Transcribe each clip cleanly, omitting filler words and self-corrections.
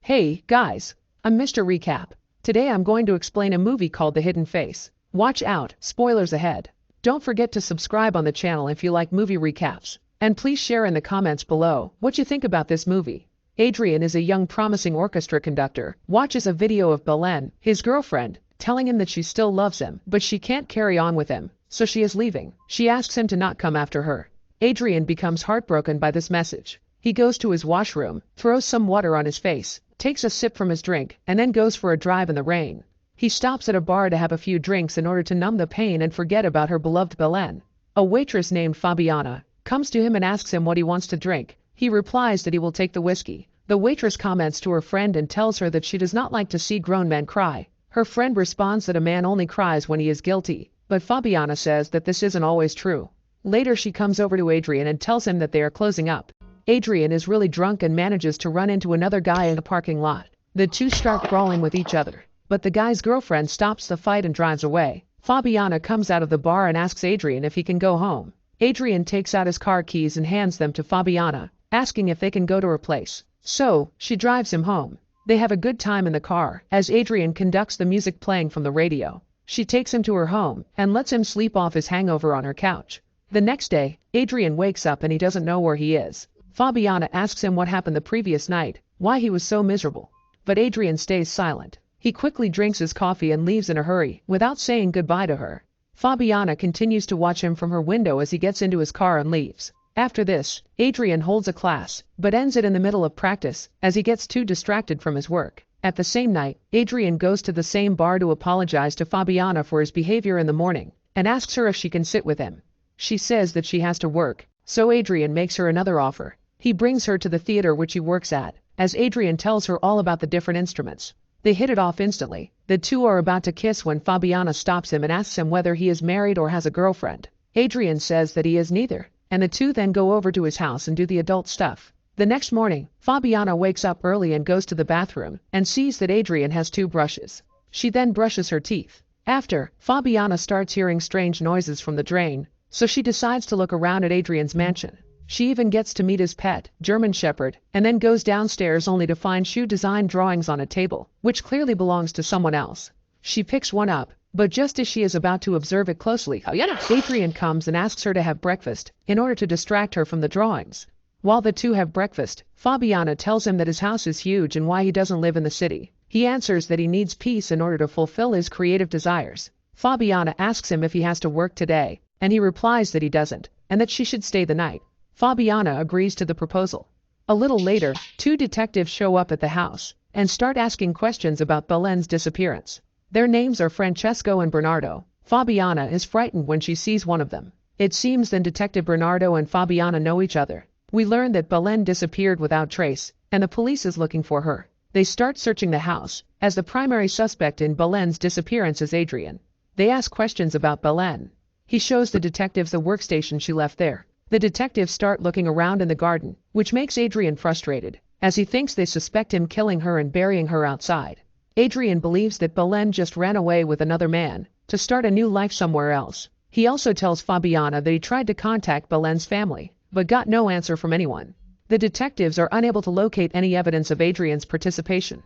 Hey, guys, I'm Mr. Recap. Today I'm going to explain a movie called The Hidden Face. Watch out, spoilers ahead. Don't forget to subscribe on the channel if you like movie recaps. And please share in the comments below what you think about this movie. Adrian is a young promising orchestra conductor, watches a video of Belen, his girlfriend, telling him that she still loves him, but she can't carry on with him, so she is leaving. She asks him to not come after her. Adrian becomes heartbroken by this message. He goes to his washroom, throws some water on his face, takes a sip from his drink, and then goes for a drive in the rain. He stops at a bar to have a few drinks in order to numb the pain and forget about her beloved Belen. A waitress named Fabiana comes to him and asks him what he wants to drink. He replies that he will take the whiskey. The waitress comments to her friend and tells her that she does not like to see grown men cry. Her friend responds that a man only cries when he is guilty, but Fabiana says that this isn't always true. Later she comes over to Adrian and tells him that they are closing up. Adrian is really drunk and manages to run into another guy in the parking lot. The two start brawling with each other, but the guy's girlfriend stops the fight and drives away. Fabiana comes out of the bar and asks Adrian if he can go home. Adrian takes out his car keys and hands them to Fabiana, asking if they can go to her place. So, she drives him home. They have a good time in the car, as Adrian conducts the music playing from the radio. She takes him to her home, and lets him sleep off his hangover on her couch. The next day, Adrian wakes up and he doesn't know where he is. Fabiana asks him what happened the previous night, why he was so miserable. But Adrian stays silent. He quickly drinks his coffee and leaves in a hurry, without saying goodbye to her. Fabiana continues to watch him from her window as he gets into his car and leaves. After this, Adrian holds a class, but ends it in the middle of practice, as he gets too distracted from his work. At the same night, Adrian goes to the same bar to apologize to Fabiana for his behavior in the morning, and asks her if she can sit with him. She says that she has to work, so Adrian makes her another offer. He brings her to the theater which he works at, as Adrian tells her all about the different instruments. They hit it off instantly. The two are about to kiss when Fabiana stops him and asks him whether he is married or has a girlfriend. Adrian says that he is neither, and the two then go over to his house and do the adult stuff. The next morning, Fabiana wakes up early and goes to the bathroom, and sees that Adrian has two brushes. She then brushes her teeth. After, Fabiana starts hearing strange noises from the drain, so she decides to look around at Adrian's mansion. She even gets to meet his pet, German Shepherd, and then goes downstairs only to find shoe design drawings on a table, which clearly belongs to someone else. She picks one up, but just as she is about to observe it closely, Adrian comes and asks her to have breakfast, in order to distract her from the drawings. While the two have breakfast, Fabiana tells him that his house is huge and why he doesn't live in the city. He answers that he needs peace in order to fulfill his creative desires. Fabiana asks him if he has to work today, and he replies that he doesn't, and that she should stay the night. Fabiana agrees to the proposal. A little later, two detectives show up at the house, and start asking questions about Belen's disappearance. Their names are Francesco and Bernardo. Fabiana is frightened when she sees one of them. It seems that Detective Bernardo and Fabiana know each other. We learn that Belen disappeared without trace, and the police is looking for her. They start searching the house, as the primary suspect in Belen's disappearance is Adrian. They ask questions about Belen. He shows the detectives the workstation she left there. The detectives start looking around in the garden, which makes Adrian frustrated, as he thinks they suspect him killing her and burying her outside. Adrian believes that Belen just ran away with another man, to start a new life somewhere else. He also tells Fabiana that he tried to contact Belen's family, but got no answer from anyone. The detectives are unable to locate any evidence of Adrian's participation.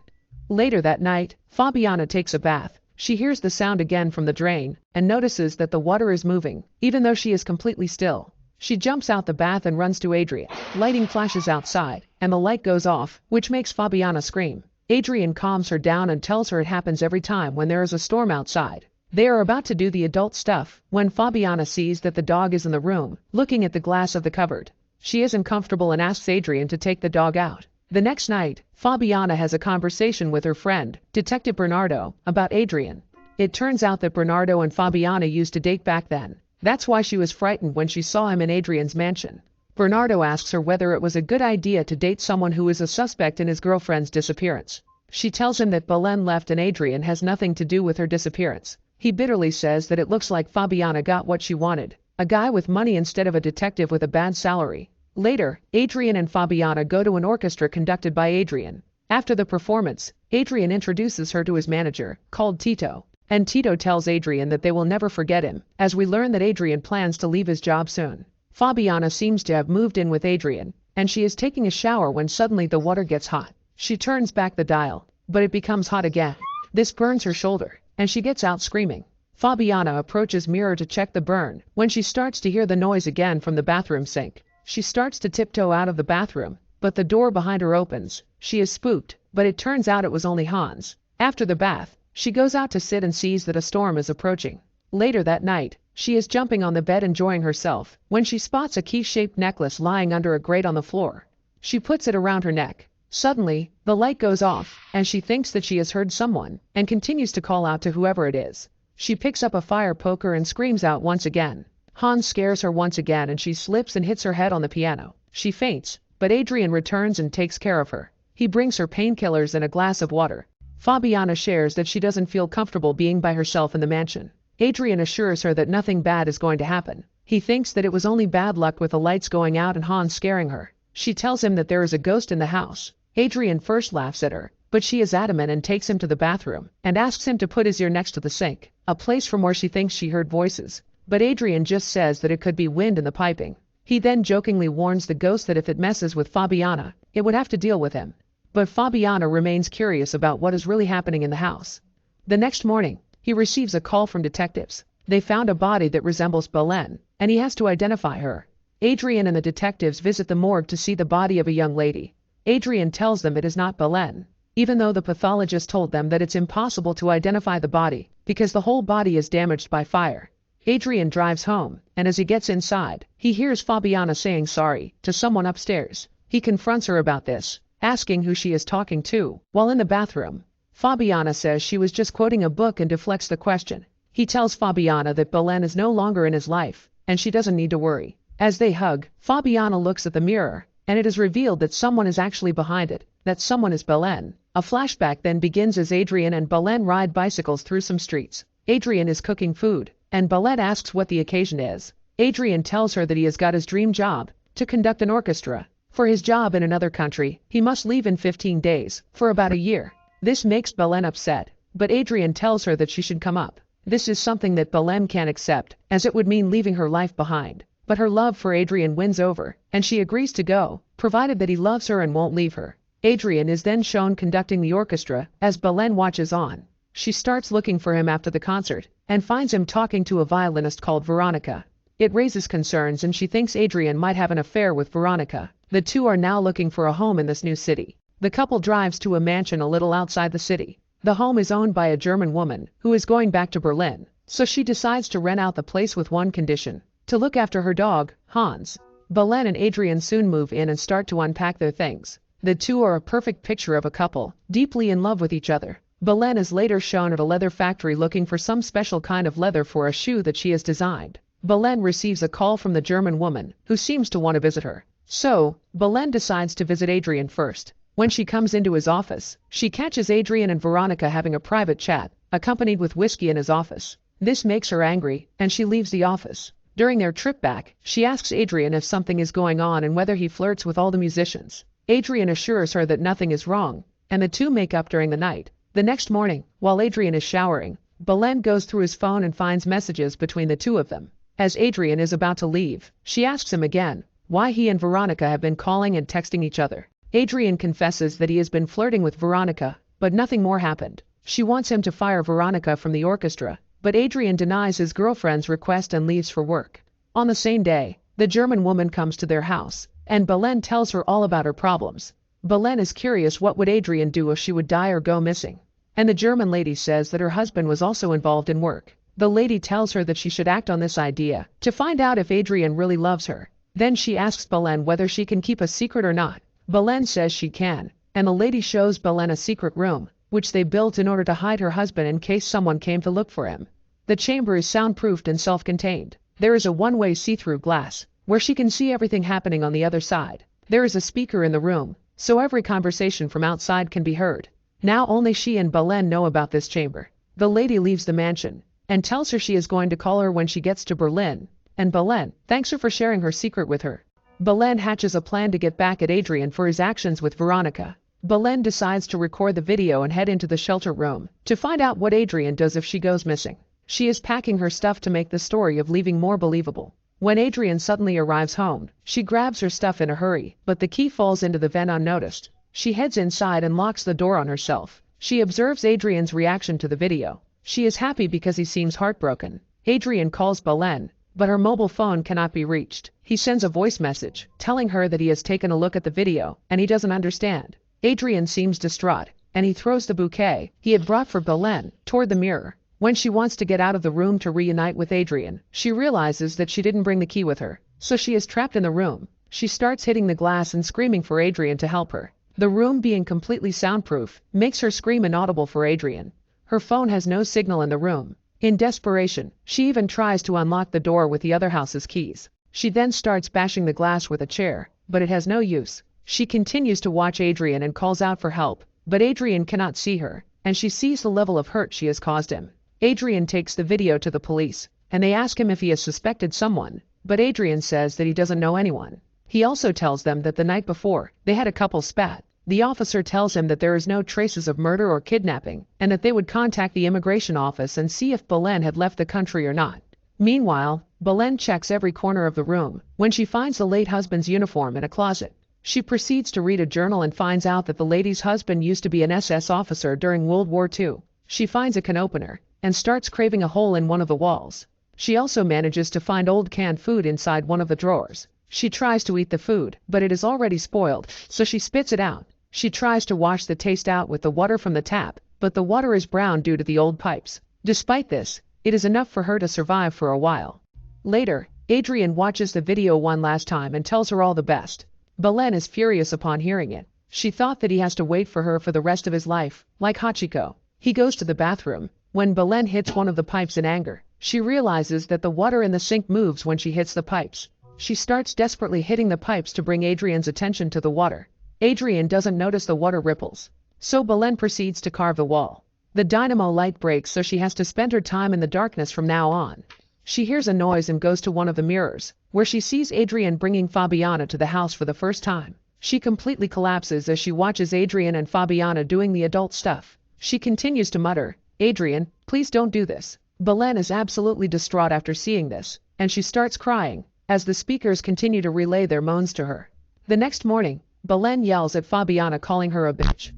Later that night, Fabiana takes a bath. She hears the sound again from the drain, and notices that the water is moving, even though she is completely still. She jumps out the bath and runs to Adrian. Lighting flashes outside, and the light goes off, which makes Fabiana scream. Adrian calms her down and tells her it happens every time when there is a storm outside. They are about to do the adult stuff, when Fabiana sees that the dog is in the room, looking at the glass of the cupboard. She isn't comfortable and asks Adrian to take the dog out. The next night, Fabiana has a conversation with her friend, Detective Bernardo, about Adrian. It turns out that Bernardo and Fabiana used to date back then. That's why she was frightened when she saw him in Adrian's mansion. Bernardo asks her whether it was a good idea to date someone who is a suspect in his girlfriend's disappearance. She tells him that Belen left and Adrian has nothing to do with her disappearance. He bitterly says that it looks like Fabiana got what she wanted, a guy with money instead of a detective with a bad salary. Later, Adrian and Fabiana go to an orchestra conducted by Adrian. After the performance, Adrian introduces her to his manager, called Tito. And Tito tells Adrian that they will never forget him, as we learn that Adrian plans to leave his job soon. Fabiana seems to have moved in with Adrian, and she is taking a shower when suddenly the water gets hot. She turns back the dial, but it becomes hot again. This burns her shoulder, and she gets out screaming. Fabiana approaches mirror to check the burn when she starts to hear the noise again from the bathroom sink. She starts to tiptoe out of the bathroom, but the door behind her opens. She is spooked, but it turns out it was only Hans. After the bath, she goes out to sit and sees that a storm is approaching. Later that night, she is jumping on the bed enjoying herself when she spots a key-shaped necklace lying under a grate on the floor. She puts it around her neck. Suddenly, the light goes off, and she thinks that she has heard someone, and continues to call out to whoever it is. She picks up a fire poker and screams out once again. Hans scares her once again and she slips and hits her head on the piano. She faints, but Adrian returns and takes care of her. He brings her painkillers and a glass of water. Fabiana shares that she doesn't feel comfortable being by herself in the mansion. Adrian assures her that nothing bad is going to happen. He thinks that it was only bad luck with the lights going out and Hans scaring her. She tells him that there is a ghost in the house. Adrian first laughs at her, but she is adamant and takes him to the bathroom and asks him to put his ear next to the sink, a place from where she thinks she heard voices. But Adrian just says that it could be wind in the piping. He then jokingly warns the ghost that if it messes with Fabiana, it would have to deal with him. But Fabiana remains curious about what is really happening in the house. The next morning, he receives a call from detectives. They found a body that resembles Belen, and he has to identify her. Adrian and the detectives visit the morgue to see the body of a young lady. Adrian tells them it is not Belen, even though the pathologist told them that it's impossible to identify the body because the whole body is damaged by fire. Adrian drives home, and as he gets inside, he hears Fabiana saying sorry to someone upstairs. He confronts her about this, asking who she is talking to. While in the bathroom, Fabiana says she was just quoting a book and deflects the question. He tells Fabiana that Belen is no longer in his life, and she doesn't need to worry. As they hug, Fabiana looks at the mirror, and it is revealed that someone is actually behind it, that someone is Belen. A flashback then begins as Adrian and Belen ride bicycles through some streets. Adrian is cooking food, and Belen asks what the occasion is. Adrian tells her that he has got his dream job, to conduct an orchestra. For his job in another country, he must leave in 15 days, for about a year. This makes Belen upset, but Adrian tells her that she should come up. This is something that Belen can't accept, as it would mean leaving her life behind. But her love for Adrian wins over, and she agrees to go, provided that he loves her and won't leave her. Adrian is then shown conducting the orchestra, as Belen watches on. She starts looking for him after the concert, and finds him talking to a violinist called Veronica. It raises concerns and she thinks Adrian might have an affair with Veronica. The two are now looking for a home in this new city. The couple drives to a mansion a little outside the city. The home is owned by a German woman, who is going back to Berlin, so she decides to rent out the place with one condition: to look after her dog, Hans. Belen and Adrian soon move in and start to unpack their things. The two are a perfect picture of a couple, deeply in love with each other. Belen is later shown at a leather factory looking for some special kind of leather for a shoe that she has designed. Belen receives a call from the German woman, who seems to want to visit her. So, Belen decides to visit Adrian first. When she comes into his office, she catches Adrian and Veronica having a private chat, accompanied with whiskey in his office. This makes her angry, and she leaves the office. During their trip back, she asks Adrian if something is going on and whether he flirts with all the musicians. Adrian assures her that nothing is wrong, and the two make up during the night. The next morning, while Adrian is showering, Belen goes through his phone and finds messages between the two of them. As Adrian is about to leave, she asks him again why he and Veronica have been calling and texting each other. Adrian confesses that he has been flirting with Veronica, but nothing more happened. She wants him to fire Veronica from the orchestra, but Adrian denies his girlfriend's request and leaves for work. On the same day, the German woman comes to their house, and Belen tells her all about her problems. Belen is curious what would Adrian do if she would die or go missing. And the German lady says that her husband was also involved in work. The lady tells her that she should act on this idea to find out if Adrian really loves her. Then she asks Belen whether she can keep a secret or not. Belen says she can, and the lady shows Belen a secret room, which they built in order to hide her husband in case someone came to look for him. The chamber is soundproofed and self-contained. There is a one-way see-through glass, where she can see everything happening on the other side. There is a speaker in the room, so every conversation from outside can be heard. Now only she and Belen know about this chamber. The lady leaves the mansion, and tells her she is going to call her when she gets to Berlin, and Belen thanks her for sharing her secret with her. Belen hatches a plan to get back at Adrian for his actions with Veronica. Belen decides to record the video and head into the shelter room to find out what Adrian does if she goes missing. She is packing her stuff to make the story of leaving more believable. When Adrian suddenly arrives home, she grabs her stuff in a hurry, but the key falls into the vent unnoticed. She heads inside and locks the door on herself. She observes Adrian's reaction to the video. She is happy because he seems heartbroken. Adrian calls Belen, but her mobile phone cannot be reached. He sends a voice message, telling her that he has taken a look at the video, and he doesn't understand. Adrian seems distraught, and he throws the bouquet he had brought for Belen toward the mirror. When she wants to get out of the room to reunite with Adrian, she realizes that she didn't bring the key with her, so she is trapped in the room. She starts hitting the glass and screaming for Adrian to help her. The room being completely soundproof makes her scream inaudible for Adrian. Her phone has no signal in the room. In desperation, she even tries to unlock the door with the other house's keys. She then starts bashing the glass with a chair, but it has no use. She continues to watch Adrian and calls out for help, but Adrian cannot see her, and she sees the level of hurt she has caused him. Adrian takes the video to the police, and they ask him if he has suspected someone, but Adrian says that he doesn't know anyone. He also tells them that the night before, they had a couple spat. The officer tells him that there is no traces of murder or kidnapping, and that they would contact the immigration office and see if Belen had left the country or not. Meanwhile, Belen checks every corner of the room. When she finds the late husband's uniform in a closet, she proceeds to read a journal and finds out that the lady's husband used to be an SS officer during World War II. She finds a can opener, and starts craving a hole in one of the walls. She also manages to find old canned food inside one of the drawers. She tries to eat the food, but it is already spoiled, so she spits it out. She tries to wash the taste out with the water from the tap, but the water is brown due to the old pipes. Despite this, it is enough for her to survive for a while. Later, Adrian watches the video one last time and tells her all the best. Belen is furious upon hearing it. She thought that he has to wait for her for the rest of his life, like Hachiko. He goes to the bathroom. When Belen hits one of the pipes in anger, she realizes that the water in the sink moves when she hits the pipes. She starts desperately hitting the pipes to bring Adrian's attention to the water. Adrian doesn't notice the water ripples, so Belen proceeds to carve the wall. The dynamo light breaks, so she has to spend her time in the darkness from now on. She hears a noise and goes to one of the mirrors, where she sees Adrian bringing Fabiana to the house for the first time. She completely collapses as she watches Adrian and Fabiana doing the adult stuff. She continues to mutter, "Adrian, please don't do this." Belen is absolutely distraught after seeing this, and she starts crying, as the speakers continue to relay their moans to her. The next morning, Belen yells at Fabiana, calling her a bitch.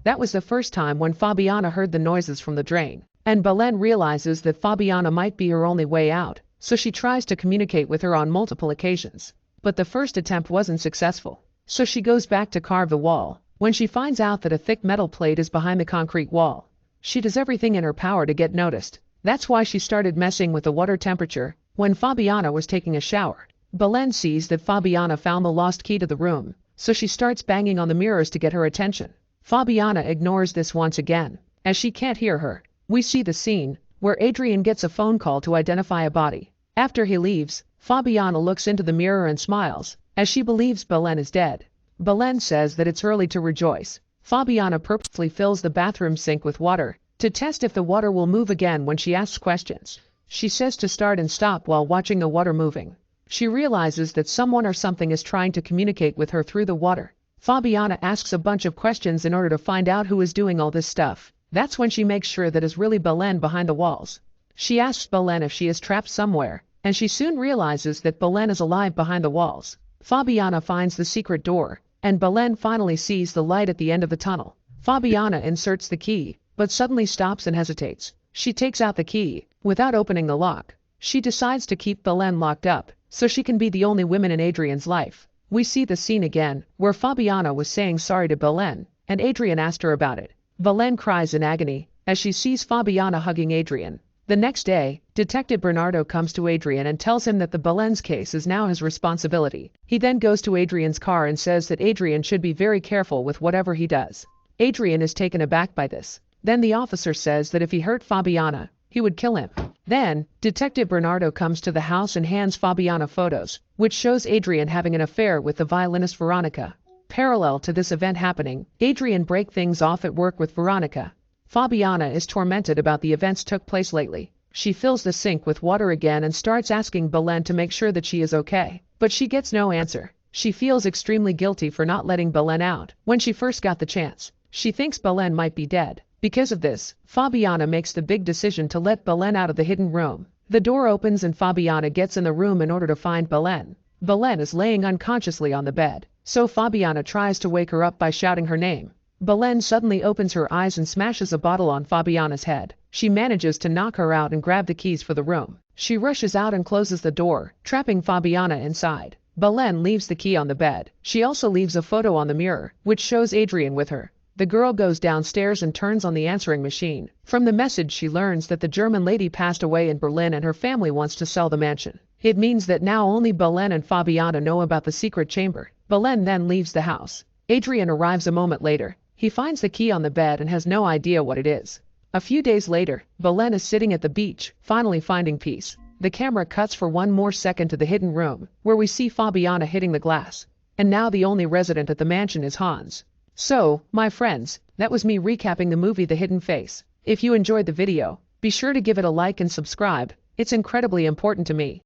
That was the first time when Fabiana heard the noises from the drain, and Belen realizes that Fabiana might be her only way out, so she tries to communicate with her on multiple occasions. But the first attempt wasn't successful, so she goes back to carve the wall. When she finds out that a thick metal plate is behind the concrete wall, she does everything in her power to get noticed. That's why she started messing with the water temperature when Fabiana was taking a shower. Belen sees that Fabiana found the lost key to the room, so she starts banging on the mirrors to get her attention. Fabiana ignores this once again, as she can't hear her. We see the scene where Adrian gets a phone call to identify a body. After he leaves, Fabiana looks into the mirror and smiles, as she believes Belen is dead. Belen says that it's early to rejoice. Fabiana purposely fills the bathroom sink with water to test if the water will move again when she asks questions. She says to start and stop while watching the water moving. She realizes that someone or something is trying to communicate with her through the water. Fabiana asks a bunch of questions in order to find out who is doing all this stuff. That's when she makes sure that it's really Belen behind the walls. She asks Belen if she is trapped somewhere, and she soon realizes that Belen is alive behind the walls. Fabiana finds the secret door, and Belen finally sees the light at the end of the tunnel. Fabiana inserts the key, but suddenly stops and hesitates. She takes out the key, without opening the lock. She decides to keep Belen locked up, so she can be the only woman in Adrian's life. We see the scene again, where Fabiana was saying sorry to Belen, and Adrian asked her about it. Belen cries in agony, as she sees Fabiana hugging Adrian. The next day, Detective Bernardo comes to Adrian and tells him that the Belen's case is now his responsibility. He then goes to Adrian's car and says that Adrian should be very careful with whatever he does. Adrian is taken aback by this. Then the officer says that if he hurt Fabiana, he would kill him. Then, Detective Bernardo comes to the house and hands Fabiana photos, which shows Adrian having an affair with the violinist Veronica. Parallel to this event happening, Adrian breaks things off at work with Veronica. Fabiana is tormented about the events took place lately. She fills the sink with water again and starts asking Belen to make sure that she is okay. But she gets no answer. She feels extremely guilty for not letting Belen out when she first got the chance. She thinks Belen might be dead. Because of this, Fabiana makes the big decision to let Belen out of the hidden room. The door opens and Fabiana gets in the room in order to find Belen. Belen is laying unconsciously on the bed. so Fabiana tries to wake her up by shouting her name. Belen suddenly opens her eyes and smashes a bottle on Fabiana's head. She manages to knock her out and grab the keys for the room. She rushes out and closes the door, trapping Fabiana inside. Belen leaves the key on the bed. She also leaves a photo on the mirror, which shows Adrian with her. The girl goes downstairs and turns on the answering machine. From the message she learns that the German lady passed away in Berlin and her family wants to sell the mansion. It means that now only Belen and Fabiana know about the secret chamber. Belen then leaves the house. Adrian arrives a moment later. He finds the key on the bed and has no idea what it is. A few days later, Belen is sitting at the beach, finally finding peace. The camera cuts for one more second to the hidden room, where we see Fabiana hitting the glass. And now the only resident at the mansion is Hans. So, my friends, that was me recapping the movie The Hidden Face. If you enjoyed the video, be sure to give it a like and subscribe. It's incredibly important to me.